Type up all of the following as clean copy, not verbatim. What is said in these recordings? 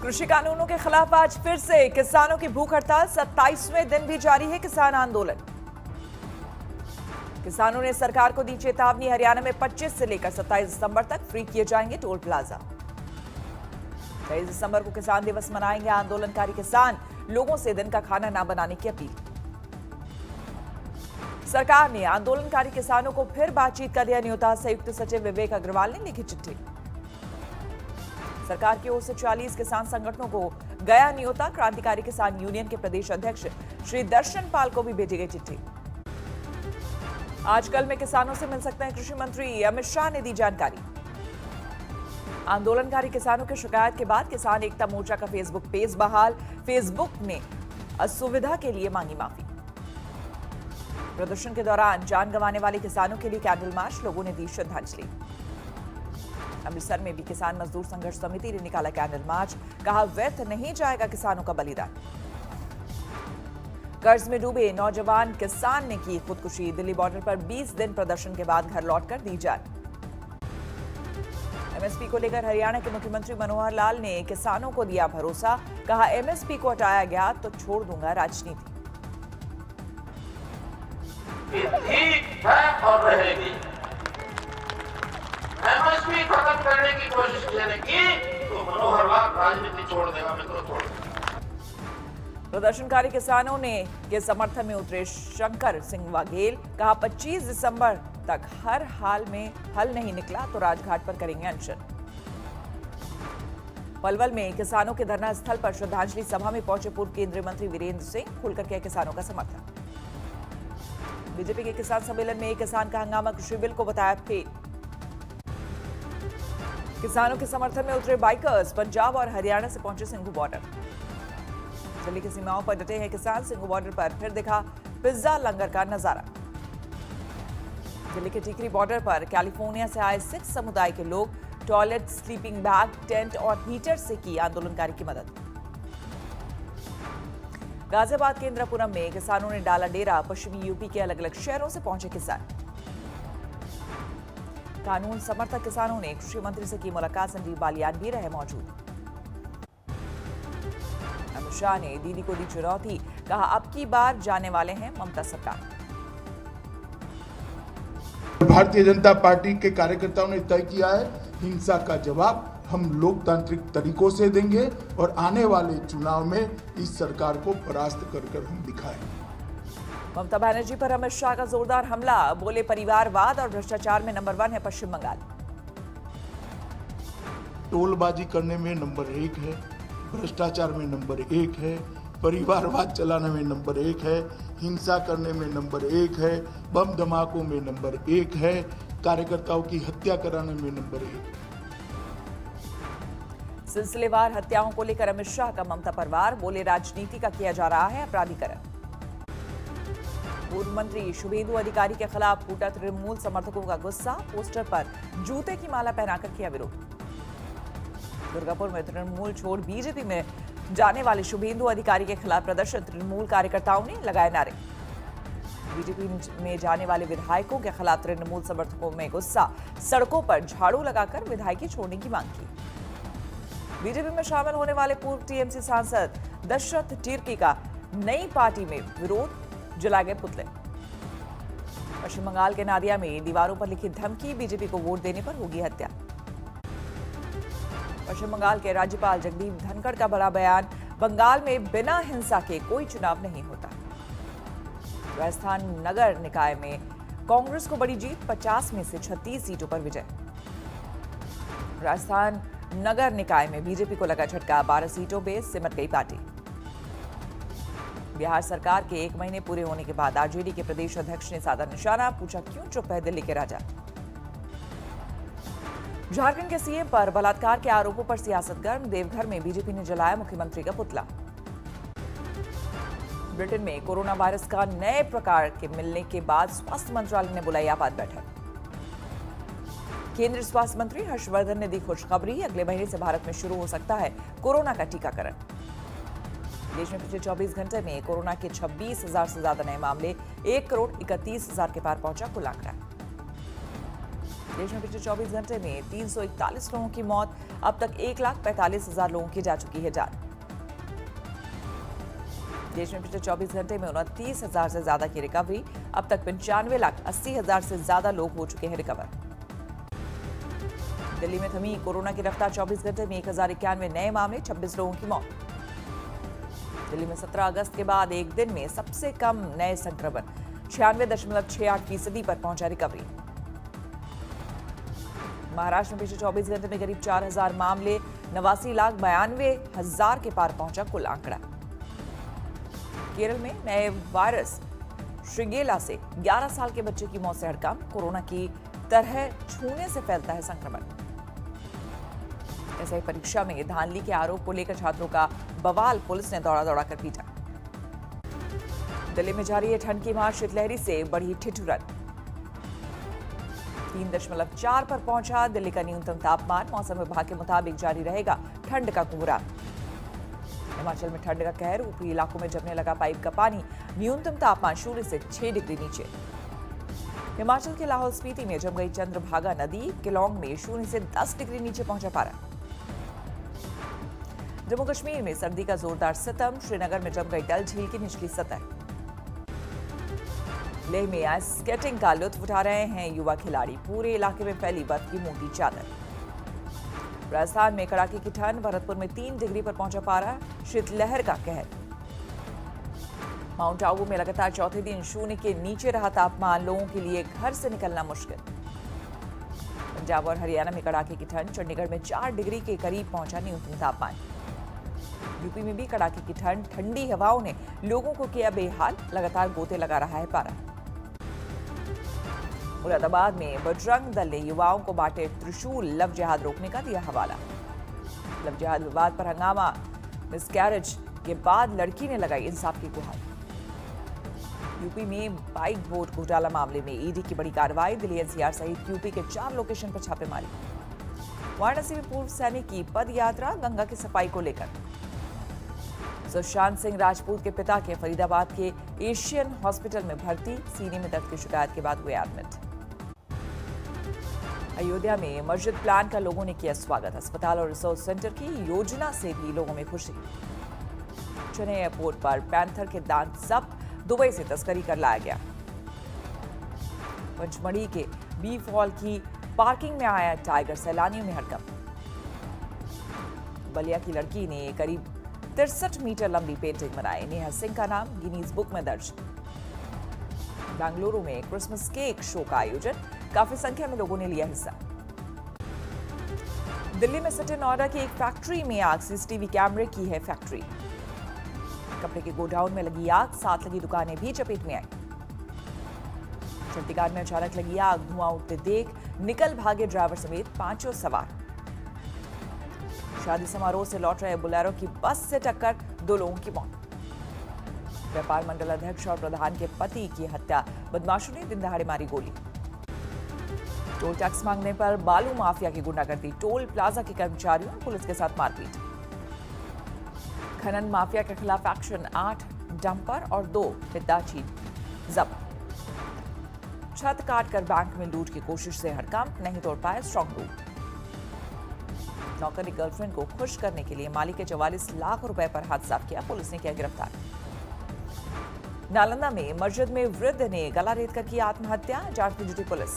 कृषि कानूनों के खिलाफ आज फिर से किसानों की भूख हड़ताल। 27वें दिन भी जारी है किसान आंदोलन। किसानों ने सरकार को दी चेतावनी। हरियाणा में 25 से लेकर 27 दिसंबर तक फ्री किए जाएंगे टोल प्लाजा। 23 दिसंबर को किसान दिवस मनाएंगे आंदोलनकारी किसान। लोगों से दिन का खाना न बनाने की अपील। सरकार ने आंदोलनकारी किसानों को फिर बातचीत का दिया न्योता। संयुक्त सचिव विवेक अग्रवाल ने लिखी चिट्ठी। सरकार की ओर से 40 किसान संगठनों को गया न्योता। क्रांतिकारी किसान यूनियन के प्रदेश अध्यक्ष श्री दर्शन पाल को भी भेजी गई चिट्ठी। आजकल में किसानों से मिल सकते हैं कृषि मंत्री अमित शाह ने दी जानकारी। आंदोलनकारी किसानों की शिकायत के बाद किसान एकता मोर्चा का फेसबुक पेज बहाल। फेसबुक ने असुविधा के लिए मांगी माफी। प्रदर्शन के दौरान जान गंवाने वाले किसानों के लिए कैंडल मार्च। लोगों ने दी श्रद्धांजलि। अमृतसर में भी किसान मजदूर संघर्ष समिति ने निकाला कैंडल मार्च। कहा व्यर्थ नहीं जाएगा किसानों का बलिदान। कर्ज में डूबे नौजवान किसान ने की खुदकुशी। दिल्ली बॉर्डर पर 20 दिन प्रदर्शन के बाद घर लौटकर दी जान। एमएसपी को लेकर हरियाणा के मुख्यमंत्री मनोहर लाल ने किसानों को दिया भरोसा। कहा एमएसपी को हटाया गया तो छोड़ दूंगा राजनीति। ठीक है और रहेगी। एमएसपी खत्म करने की कोशिश करेगी तो मनोहर लाल राजनीति छोड़ देगा, मित्रों छोड़ देगा। प्रदर्शनकारी किसानों ने के समर्थन में उतरे शंकर सिंह वाघेल। कहा 25 दिसंबर तक हर हाल में हल नहीं निकला तो राजघाट पर करेंगे अनशन। पलवल में किसानों के धरना स्थल पर श्रद्धांजलि सभा में पहुंचे पूर्व केंद्रीय मंत्री वीरेंद्र सिंह। खुलकर किया किसानों का समर्थन। बीजेपी के किसान सम्मेलन में एक किसान का हंगामा। कृषि बिल को बताया फेल। किसानों के समर्थन में उतरे बाइकर्स। पंजाब और हरियाणा से पहुंचे सिंघू बॉर्डर। दिल्ली की सीमाओं पर डटे हैं किसान। सिंघू बॉर्डर पर फिर दिखा पिज्जा लंगर का नजारा। दिल्ली के टीकरी बॉर्डर पर कैलिफोर्निया से आए सिख समुदाय के लोग टॉयलेट, स्लीपिंग बैग, टेंट और हीटर से की आंदोलनकारी की मदद। गाजियाबाद के इंद्रापुरम में किसानों ने डाला डेरा। पश्चिमी यूपी के अलग अलग शहरों से पहुंचे किसान। कानून समर्थक किसानों ने कृषि मंत्री से की मुलाकात। संजीव बालियान भी रहे मौजूद। अमित शाह ने दीदी को दी चुनौती। कहा अब की बार जाने वाले हैं ममता सरकार। भारतीय जनता पार्टी के कार्यकर्ताओं ने तय किया है हिंसा का जवाब हम लोकतांत्रिक तरीकों से देंगे और आने वाले चुनाव में इस सरकार को परास्त कर हम दिखाएंगे। ममता बनर्जी पर अमित शाह का जोरदार हमला। बोले परिवारवाद और भ्रष्टाचार में नंबर 1 है पश्चिम बंगाल। टोलबाजी करने में नंबर 1 है, भ्रष्टाचार में नंबर 1 है, परिवारवाद चलाने में नंबर 1 है, हिंसा करने में नंबर 1 है, बम धमाकों में नंबर 1 है, कार्यकर्ताओं की हत्या कराने में नंबर 1। सिलसिलेवार हत्याओं को लेकर अमित शाह का ममता पर वार। बोले राजनीति का किया जा रहा है अपराधीकरण। पूर्व मंत्री शुभेंदु अधिकारी के खिलाफ फूटा तृणमूल समर्थकों का गुस्सा। पोस्टर पर जूते की माला पहनाकर किया विरोध। दुर्गापुर में तृणमूल छोड़ बीजेपी में जाने वाले शुभेंदु अधिकारी के खिलाफ प्रदर्शन। तृणमूल कार्यकर्ताओं ने लगाए नारे। बीजेपी में जाने वाले विधायकों के खिलाफ तृणमूल समर्थकों में गुस्सा। सड़कों पर झाड़ू लगाकर विधायकी छोड़ने की मांग की। बीजेपी में शामिल होने वाले पूर्व टीएमसी सांसद दशरथ टिर्की का नई पार्टी में विरोध। जलाए गए पुतले। पश्चिम बंगाल के नादिया में दीवारों पर लिखी धमकी। बीजेपी को वोट देने पर होगी हत्या। पश्चिम बंगाल के राज्यपाल जगदीप धनखड़ का बड़ा बयान। बंगाल में बिना हिंसा के कोई चुनाव नहीं होता। राजस्थान नगर निकाय में कांग्रेस को बड़ी जीत। 50 में से 36 सीटों पर विजय। राजस्थान नगर निकाय में बीजेपी को लगा झटका। 12 सीटों पे सिमट गई पार्टी। बिहार सरकार के 1 महीने पूरे होने के बाद आरजेडी के प्रदेश अध्यक्ष ने साधा निशाना। पूछा क्यों चुप है दिल्ली के राजा। झारखंड के सीएम पर बलात्कार के आरोपों पर सियासत गर्म। देवघर में बीजेपी ने जलाया मुख्यमंत्री का पुतला। ब्रिटेन में कोरोना वायरस का नए प्रकार के मिलने के बाद स्वास्थ्य मंत्रालय ने बुलाई आपात बैठक। केंद्रीय स्वास्थ्य मंत्री हर्षवर्धन ने दी खुशखबरी। अगले महीने से भारत में शुरू हो सकता है कोरोना का टीकाकरण। देश में पिछले 24 घंटे में कोरोना के 26,000 से ज्यादा नए मामले। 1,31,00,000 के पार पहुंचा कुल आंकड़ा। देश में पिछले 24 घंटे में 341 लोगों की मौत, अब तक 1,45,000 लोगों की जा चुकी है जान। देश में पिछले 24 घंटे में 29,000 से ज्यादा की रिकवरी, अब तक 95,80,000 से ज्यादा लोग हो चुके हैं रिकवर। दिल्ली में थमी कोरोना की रफ्तार, 24 घंटे में 1,091 नए मामले, 26 लोगों की मौत। दिल्ली में 17 अगस्त के बाद एक दिन में सबसे कम नए संक्रमण, 96.68% पर पहुंचा रिकवरी। महाराष्ट्र में पिछले 24 घंटे में करीब 4,000 मामले, 89,92,000 के पार पहुंचा कुल आंकड़ा। केरल में नए वायरस श्रिगेला से 11 साल के बच्चे की मौत से हड़कंप, कोरोना की तरह छूने से फैलता है संक्रमण। ऐसे परीक्षा में धांधली के आरोप को लेकर छात्रों का बवाल, पुलिस ने दौड़ा दौड़ा कर पीटा। दिल्ली में जारी है ठंड की मार, शीतलहरी से बढ़ी ठिठुरन, 3.4 पर पहुंचा दिल्ली का न्यूनतम तापमान। मौसम विभाग के मुताबिक जारी रहेगा ठंड का कोहरा। हिमाचल में ठंड का कहर, ऊपरी इलाकों में जमने लगा पाइप का पानी, न्यूनतम तापमान 0 से 6 डिग्री नीचे। हिमाचल के लाहौल स्पीति में जम गई चंद्रभागा नदी, केलोंग में 0 से 10 डिग्री नीचे पहुंचा पारा। जम्मू कश्मीर में सर्दी का जोरदार सितम, श्रीनगर में जम गई डल झील की निचली सतह। लेह में आइस स्केटिंग का लुत्फ उठा रहे हैं युवा खिलाड़ी, पूरे इलाके में फैली बर्फ की मोटी चादर। राजस्थान में कड़ाके की ठंड, भरतपुर में 3 डिग्री पर पहुंचा पारा, शीतलहर का कहर। माउंट आबू में लगातार चौथे दिन 0 के नीचे रहा तापमान, लोगों के लिए घर से निकलना मुश्किल। पंजाब और हरियाणा में कड़ाके की ठंड, चंडीगढ़ में 4 डिग्री के करीब पहुंचा न्यूनतम तापमान। यूपी में भी कड़ाके की ठंड, ठंडी हवाओं ने लोगों को किया बेहाल, लगातार गोते लगा रहा है पारा। मुरादाबाद में बजरंग दल ने युवाओं को बांटे त्रिशूल, लव जिहाद रोकने का दिया हवाला। लव जिहाद विवाद पर हंगामा, मिसकैरेज के बाद लड़की ने लगाई इंसाफ की गुहार। यूपी में बाइक वोट घोटाला मामले में ईडी की बड़ी कार्रवाई, दिल्ली एनसीआर सहित यूपी के 4 लोकेशन पर छापेमारी। वाराणसी में पूर्व सैनिक की पद यात्रा, गंगा की सफाई को लेकर। सुशांत सिंह राजपूत के पिता के फरीदाबाद के एशियन हॉस्पिटल में भर्ती, सीने में दर्द की शिकायत के बाद हुए एडमिट। अयोध्या में मस्जिद प्लान का लोगों ने किया स्वागत, अस्पताल और रिसोर्स सेंटर की योजना से भी लोगों में खुशी। चेन्नई एयरपोर्ट पर पैंथर के दांत जब्त, दुबई से तस्करी कर लाया गया। पंचमढ़ी के बी फॉल की पार्किंग में आया टाइगर, सैलानियों में हड़कंप। बलिया की लड़की ने करीब 63 मीटर लंबी पेंटिंग बनाई, नेहा सिंह का नाम गिनीज बुक में दर्ज। बेंगलुरु में क्रिसमस केक शो का आयोजन, काफी संख्या में लोगों ने लिया हिस्सा। दिल्ली में सटे नोएडा की एक फैक्ट्री में आग, सीसीटीवी कैमरे की है फैक्ट्री। कपड़े के गोडाउन में लगी आग, 7 लगी दुकानें भी चपेट में आई। चंडीगढ़ में अचानक लगी आग, धुआं उठते देख निकल भागे ड्राइवर समेत 5 सवार। शादी समारोह से लौट रहे बोलेरो की बस से टक्कर, 2 लोगों की मौत। व्यापार मंडल अध्यक्ष और प्रधान के पति की हत्या, बदमाशों ने दिन दहाड़े मारी गोली। टोल टैक्स मांगने पर बालू माफिया की गुंडागर्दी, टोल प्लाजा के कर्मचारियों और पुलिस के साथ मारपीट। खनन माफिया के खिलाफ एक्शन, 8 डंपर और 2 हिताची जब्त। छत काटकर बैंक में लूट की कोशिश से हड़कंप, नहीं तोड़ पाए स्ट्रांग रूम। नौकर ने गर्लफ्रेंड को खुश करने के लिए मालिक के 44 लाख रुपए पर हाथ साफ किया, पुलिस ने किया गिरफ्तार। नालंदा में मस्जिद में वृद्ध ने गला रेत कर की आत्महत्या, जांच में जुटी पुलिस।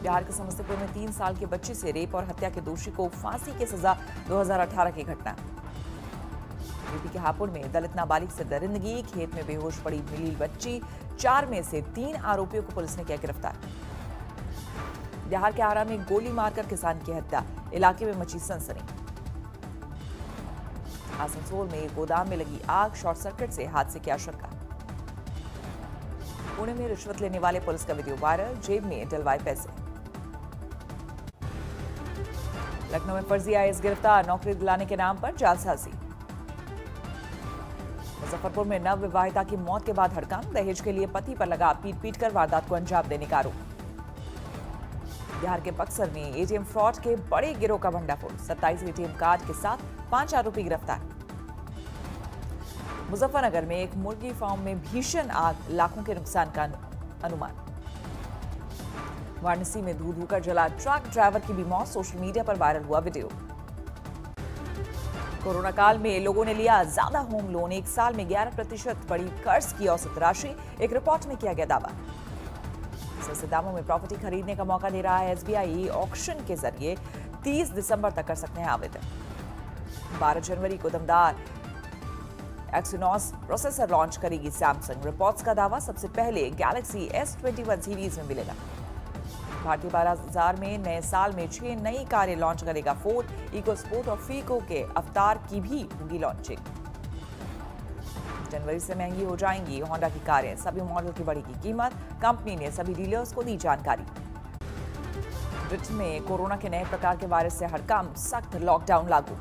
बिहार के समस्तीपुर में 3 साल की बच्ची से रेप और हत्या के दोषी को फांसी की सजा, 2018 की घटना। यूपी के हापुड़ में दलित नाबालिग से दरिंदगी, खेत में बेहोश पड़ी मिली बच्ची, 4 में से 3 आरोपियों को पुलिस ने किया गिरफ्तार। बिहार के आरा में गोली मारकर किसान की हत्या, इलाके में मची सनसनी। आसनसोल में गोदाम में लगी आग, शॉर्ट सर्किट से हादसे की आशंका। पुणे में रिश्वत लेने वाले पुलिस का वीडियो वायरल, जेब में डलवाए पैसे। लखनऊ में फर्जी आईएएस गिरफ्तार, नौकरी दिलाने के नाम पर जालसाजी। मुजफ्फरपुर में नवविवाहिता की मौत के बाद हड़कंप, दहेज के लिए पति पर लगा पीट कर वारदात को अंजाम देने का आरोप। बिहार के बक्सर में एटीएम फ्रॉड के बड़े गिरोह का भंडाफोड़, 27 एटीएम कार्ड के साथ 5 आरोपी गिरफ्तार। मुजफ्फरनगर में एक मुर्गी फार्म में भीषण आग, लाखों के नुकसान का अनुमान। वाराणसी में धू धूकर जला ट्रक ड्राइवर की भी मौत, सोशल मीडिया पर वायरल हुआ वीडियो। कोरोना काल में लोगों ने लिया ज्यादा होम लोन, एक साल में 11% बढ़ी कर्ज की औसत राशि, एक रिपोर्ट में किया गया दावा। सस्ते दामों में प्रॉपर्टी खरीदने का मौका दे रहा है एसबीआई, ऑक्शन के जरिए 30 दिसंबर तक कर सकते हैं आवेदन। 12 जनवरी को दमदार एक्सिनॉस प्रोसेसर लॉन्च करेगी सैमसंग, रिपोर्ट्स का दावा सबसे पहले गैलेक्सी S21 सीरीज में मिलेगा। भारतीय बाजार में नए साल में 6 नई कारें लॉन्च करेगा फोर्ड, इको स्पोर्ट और फीको के अवतार की भी होगी लॉन्चिंग। जनवरी से महंगी हो जाएंगी होंडा की कारें, सभी मॉडल की बढ़ेगी कीमत, कंपनी ने सभी डीलर्स को दी जानकारी। ब्रिटेन में कोरोना के नए प्रकार के वायरस से हड़कंप, सख्त लॉकडाउन लागू।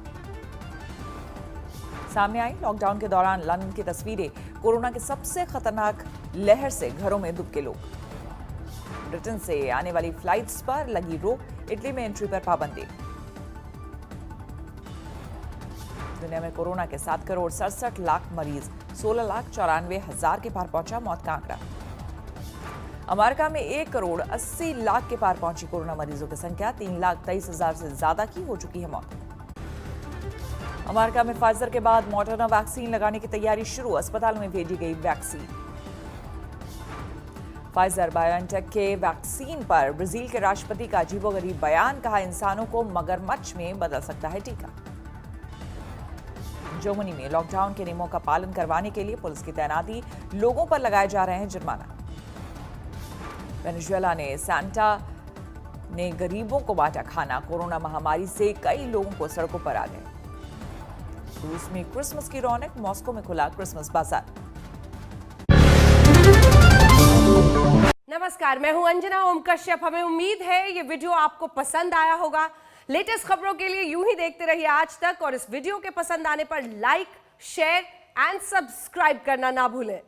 सामने आई लॉकडाउन के दौरान लंदन की तस्वीरें, कोरोना के सबसे खतरनाक लहर से घरों में दुबके लोग। ब्रिटेन से आने वाली फ्लाइट्स पर लगी रोक, इटली में एंट्री पर पाबंदी। दुनिया में कोरोना के 7 करोड़ 67 लाख मरीज, 16,94,000 के पार पहुंचा मौत का आंकड़ा। अमेरिका में 1 करोड़ 80 लाख के पार पहुंची कोरोना मरीजों की संख्या, 3,23,000 से ज्यादा की हो चुकी है मौत। अमेरिका में फाइजर के बाद मॉडर्ना वैक्सीन लगाने की तैयारी शुरू, अस्पतालों में भेजी गई वैक्सीन। फाइजर बायोएनटेक के वैक्सीन पर ब्राजील के राष्ट्रपति का अजीबोगरीब बयान, कहा इंसानों को मगरमच्छ में बदल सकता है टीका। जर्मनी में लॉकडाउन के नियमों का पालन करवाने के लिए पुलिस की तैनाती, लोगों पर लगाए जा रहे हैं जुर्माना। वेनेजुएला ने सांता ने गरीबों को बांटा खाना, कोरोना महामारी से कई लोगों को सड़कों पर आ गए। रूस में क्रिसमस की रौनक, मॉस्को में खुला क्रिसमस बाजार। नमस्कार, मैं हूं अंजना ओम कश्यप। हमें उम्मीद है ये वीडियो आपको पसंद आया होगा। लेटेस्ट खबरों के लिए यूं ही देखते रहिए आज तक, और इस वीडियो के पसंद आने पर लाइक, शेयर एंड सब्सक्राइब करना ना भूलें।